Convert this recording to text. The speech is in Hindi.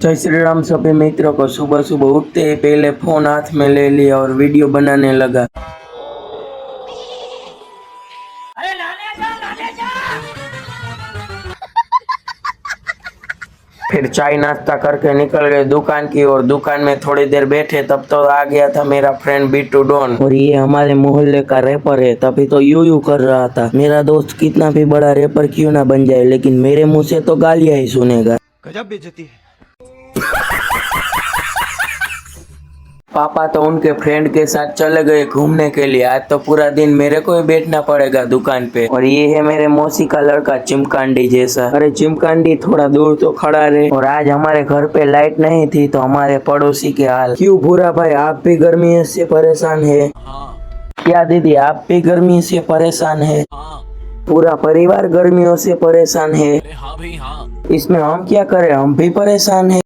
जय श्री राम सभी मित्रों को। सुबह सुबह उठते ही पहले फोन हाथ में ले लिया और वीडियो बनाने लगा। अरे नाने जा। फिर चाय नाश्ता करके निकल गए दुकान की ओर। दुकान में थोड़ी देर बैठे तब तो आ गया था मेरा फ्रेंड बिट्टू डॉन, और ये हमारे मोहल्ले का रैपर है। तभी तो यू कर रहा था, मेरा दोस्त कितना भी बड़ा रैपर क्यों ना बन जाए, लेकिन मेरे मुंह से तो गालियां ही सुनेगा। गजब बेइज्जती है। पापा तो उनके फ्रेंड के साथ चले गए घूमने के लिए। आज तो पूरा दिन मेरे को ही बैठना पड़ेगा दुकान पे। और ये है मेरे मौसी का लड़का चिमकांडी जैसा। अरे चिमकांडी थोड़ा दूर तो खड़ा रहे। और आज हमारे घर पे लाइट नहीं थी तो हमारे पड़ोसी के हाल। क्यों भूरा भाई, आप भी गर्मी से परेशान है? क्या दीदी, आप भी गर्मी से परेशान है? पूरा परिवार गर्मियों से परेशान है। इसमें हम क्या करें, हम भी परेशान है।